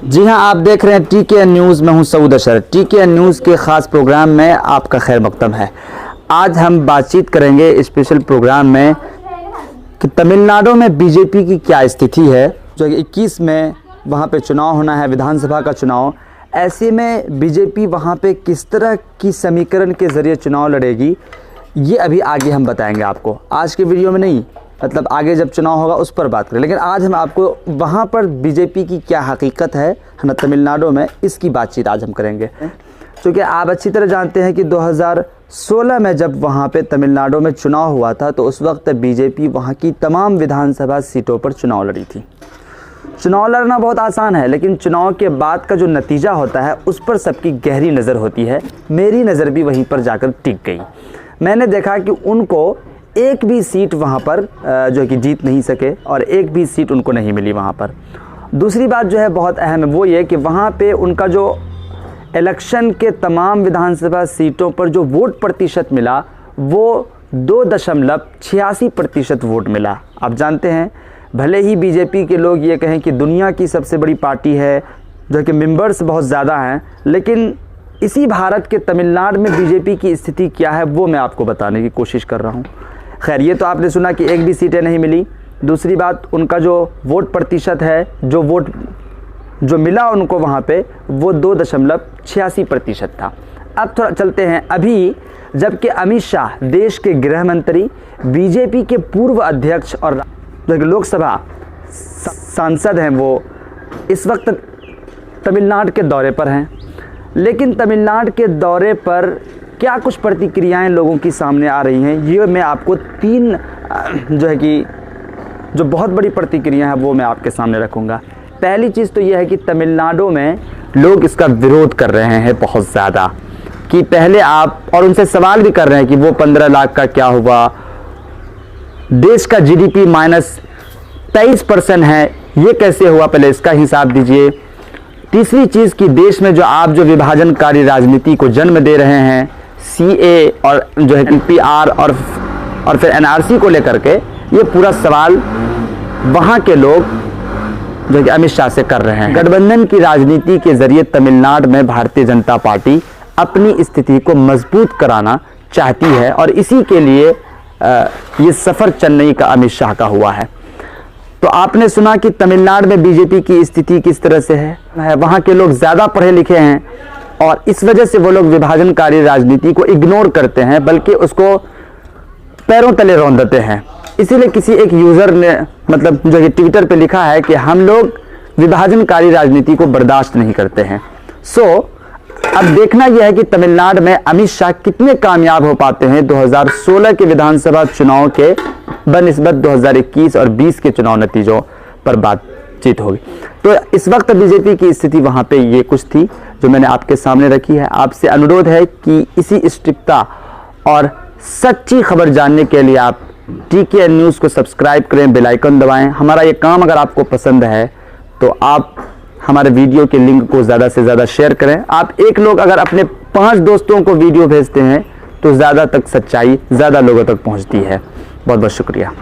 जी हाँ, आप देख रहे हैं टीके न्यूज़ में हूँ सऊद अशर। टीके न्यूज़ के ख़ास प्रोग्राम में आपका खैर मकदम है। आज हम बातचीत करेंगे स्पेशल प्रोग्राम में कि तमिलनाडु में बीजेपी की क्या स्थिति है। जो 21 में वहाँ पे चुनाव होना है, विधानसभा का चुनाव। ऐसे में बीजेपी वहाँ पे किस तरह की समीकरण के ज़रिए चुनाव लड़ेगी, ये अभी आगे हम बताएंगे आपको। आज के वीडियो में नहीं, मतलब आगे जब चुनाव होगा उस पर बात करें, लेकिन आज हम आपको वहाँ पर बीजेपी की क्या हकीकत है ना तमिलनाडु में, इसकी बातचीत आज हम करेंगे। क्योंकि आप अच्छी तरह जानते हैं कि 2016 में जब वहाँ पे तमिलनाडु में चुनाव हुआ था तो उस वक्त बीजेपी वहाँ की तमाम विधानसभा सीटों पर चुनाव लड़ी थी। चुनाव लड़ना बहुत आसान है, लेकिन चुनाव के बाद का जो नतीजा होता है उस पर सबकी गहरी नज़र होती है। मेरी नज़र भी वहीं पर जाकर टिक गई। मैंने देखा कि उनको एक भी सीट वहाँ पर जो है कि जीत नहीं सके और एक भी सीट उनको नहीं मिली वहाँ पर। दूसरी बात जो है बहुत अहम है, वो ये कि वहाँ पे उनका जो इलेक्शन के तमाम विधानसभा सीटों पर जो वोट प्रतिशत मिला वो 2.86% वोट मिला। आप जानते हैं, भले ही बीजेपी के लोग ये कहें कि दुनिया की सबसे बड़ी पार्टी है, जो कि मेंबर्स बहुत ज़्यादा हैं, लेकिन इसी भारत के तमिलनाडु में बीजेपी की स्थिति क्या है वो मैं आपको बताने की कोशिश कर रहा हूँ। खैर, ये तो आपने सुना कि एक भी सीटें नहीं मिली। दूसरी बात, उनका जो वोट प्रतिशत है, जो वोट जो मिला उनको वहाँ पे, वो 2.86% था। अब थोड़ा चलते हैं अभी, जबकि अमित शाह देश के गृह मंत्री, बीजेपी के पूर्व अध्यक्ष और लोकसभा सांसद हैं, वो इस वक्त तमिलनाडु के दौरे पर हैं। लेकिन तमिलनाडु के दौरे पर क्या कुछ प्रतिक्रियाएं लोगों की सामने आ रही हैं, ये मैं आपको तीन जो है कि जो बहुत बड़ी प्रतिक्रिया है वो मैं आपके सामने रखूँगा। पहली चीज़ तो ये है कि तमिलनाडु में लोग इसका विरोध कर रहे हैं बहुत ज़्यादा, कि पहले आप, और उनसे सवाल भी कर रहे हैं कि वो 15 लाख का क्या हुआ, देश का GDP -23% है, ये कैसे हुआ, पहले इसका हिसाब दीजिए। तीसरी चीज़ कि देश में जो आप जो विभाजनकारी राजनीति को जन्म दे रहे हैं, CA और जो है NPR और फिर NRC को लेकर के, ये पूरा सवाल वहाँ के लोग जो कि अमित शाह से कर रहे हैं। गठबंधन की राजनीति के जरिए तमिलनाडु में भारतीय जनता पार्टी अपनी स्थिति को मजबूत कराना चाहती है और इसी के लिए ये सफ़र चेन्नई का अमित शाह का हुआ है। तो आपने सुना कि तमिलनाडु में बीजेपी की स्थिति किस तरह से है। वहाँ के लोग ज़्यादा पढ़े लिखे हैं और इस वजह से वो लोग विभाजनकारी राजनीति को इग्नोर करते हैं, बल्कि उसको पैरों तले रौंदते हैं। इसीलिए किसी एक यूज़र ने, मतलब जो कि ट्विटर पे लिखा है कि हम लोग विभाजनकारी राजनीति को बर्दाश्त नहीं करते हैं। अब देखना यह है कि तमिलनाडु में अमित शाह कितने कामयाब हो पाते हैं 2016 के विधानसभा चुनाव के बनिस्बत 2021 और 20 के चुनाव नतीजों पर बातचीत होगी। तो इस वक्त बीजेपी की स्थिति वहाँ पे ये कुछ थी जो मैंने आपके सामने रखी है। आपसे अनुरोध है कि इसी स्ट्रिक्टता और सच्ची खबर जानने के लिए आप टीके न्यूज़ को सब्सक्राइब करें, बेल आइकन दबाएं। हमारा ये काम अगर आपको पसंद है तो आप हमारे वीडियो के लिंक को ज़्यादा से ज़्यादा शेयर करें। आप एक लोग अगर अपने 5 दोस्तों को वीडियो भेजते हैं तो ज़्यादा तक सच्चाई ज़्यादा लोगों तक पहुंचती है। बहुत बहुत शुक्रिया।